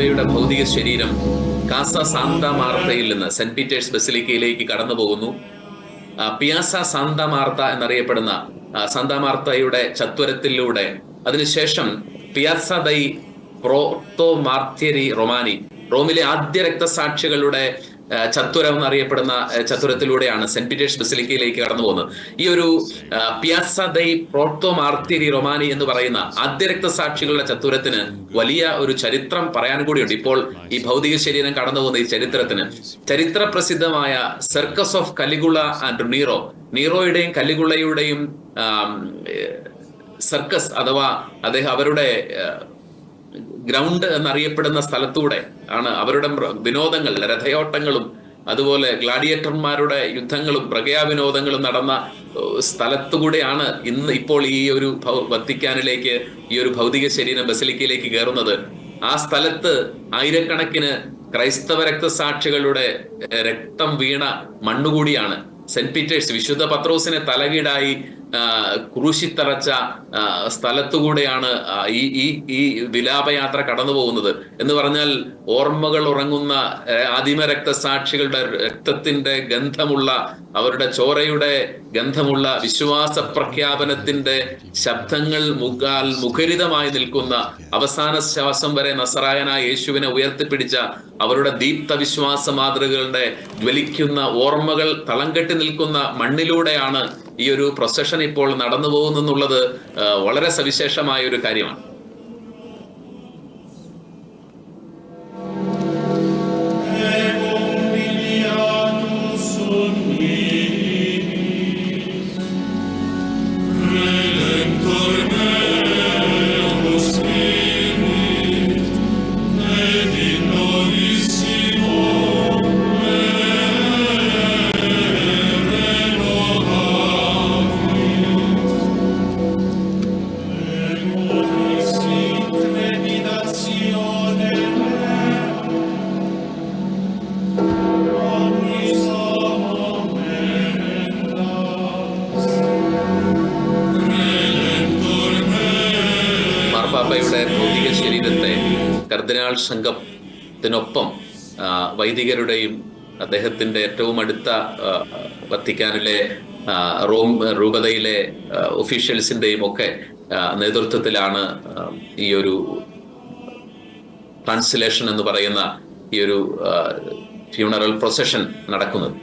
മാർപ്പാപ്പയുടെ ഭൗതിക ശരീരം കാസ സാന്ത മാർത്തയിൽ നിന്ന് സെന്റ് പീറ്റേഴ്സ് ബസിലിക്കയിലേക്ക് കടന്നു പോകുന്നു. പിയാസ സാന്ത മാർത്ത എന്നറിയപ്പെടുന്ന സാന്ത മാർത്തയുടെ ചത്വരത്തിലൂടെ, അതിനുശേഷം പിയാസ ദൈ പ്രോട്ടോ മാർത്യരി റൊമാനി, റോമിലെ ആദ്യ രക്തസാക്ഷികളുടെ ചത്വരം എന്നറിയപ്പെടുന്ന ചത്വരത്തിലൂടെയാണ് സെന്റ് പീറ്റേഴ്സ് ബസിലിക്കയിലേക്ക് കടന്നു പോകുന്നത്. ഈ ഒരു പിയാസ ദൈ പ്രോട്ടോ മാർത്യരി റൊമാനി എന്ന് പറയുന്ന ആദ്യ രക്തസാക്ഷികളുടെ ചത്വരത്തിന് വലിയ ഒരു ചരിത്രം പറയാൻ കൂടിയുണ്ട്. ഇപ്പോൾ ഈ ഭൗതിക ശരീരം കടന്നു പോകുന്ന ഈ ചരിത്രത്തിന് ചരിത്ര പ്രസിദ്ധമായ circus of Caligula and Nero, നീറോയുടെയും കലിഗുളയുടെയും സർക്കസ് അഥവാ അവരുടെ ഗ്രൗണ്ട് എന്നറിയപ്പെടുന്ന സ്ഥലത്തൂടെ ആണ് അവരുടെ വിനോദങ്ങൾ, രഥയോട്ടങ്ങളും അതുപോലെ ഗ്ലാഡിയേറ്റർമാരുടെ യുദ്ധങ്ങളും വിനോദങ്ങളും നടന്ന സ്ഥലത്തുകൂടെയാണ് ഇപ്പോൾ ഈ ഒരു വത്തിക്കാനിലേക്ക് ഈ ഒരു ഭൗതിക ശരീരം ബസിലിക്കയിലേക്ക് കയറുന്നത്. ആ സ്ഥലത്ത് ആയിരക്കണക്കിന് ക്രൈസ്തവ രക്തസാക്ഷികളുടെ രക്തം വീണ മണ്ണുകൂടിയാണ് സെന്റ് പീറ്റേഴ്സ്. വിശുദ്ധ പത്രോസിനെ തലകീടായി ക്രൂശിത്തറച്ച സ്ഥലത്തുകൂടെയാണ് ഈ വിലാപയാത്ര കടന്നു പോകുന്നത്. എന്ന് പറഞ്ഞാൽ ഓർമ്മകൾ ഉറങ്ങുന്ന ആദിമ രക്തസാക്ഷികളുടെ രക്തത്തിന്റെ ഗന്ധമുള്ള, അവരുടെ ചോരയുടെ ഗന്ധമുള്ള വിശ്വാസ പ്രഖ്യാപനത്തിന്റെ ശബ്ദങ്ങൾ മുഖരിതമായി നിൽക്കുന്ന, അവസാന ശ്വാസം വരെ നസറായനായ യേശുവിനെ ഉയർത്തിപ്പിടിച്ച അവരുടെ ദീപ്ത വിശ്വാസ മാതൃകളുടെ ജ്വലിക്കുന്ന ഓർമ്മകൾ തളം കെട്ടി നിൽക്കുന്ന മണ്ണിലൂടെയാണ് ഈ ഒരു പ്രൊസഷൻ ഇപ്പോൾ നടന്നു പോകുന്നെന്നുള്ളത് വളരെ സവിശേഷമായ ഒരു കാര്യമാണ്. മാർപ്പാപ്പയുടെ ഭൗതിക ശരീരത്തെ കർദിനാൾ സംഘത്തിനൊപ്പം വൈദികരുടെയും അദ്ദേഹത്തിന്റെ ഏറ്റവും അടുത്ത വത്തിക്കാനിലെ റോം രൂപതയിലെ ഒഫീഷ്യൽസിന്റെയും ഒക്കെ നേതൃത്വത്തിലാണ് ഈ ഒരു ട്രാൻസ്ലേഷൻ എന്ന് പറയുന്ന ഈ ഒരു ഫ്യൂണറൽ പ്രൊസഷൻ നടക്കുന്നത്.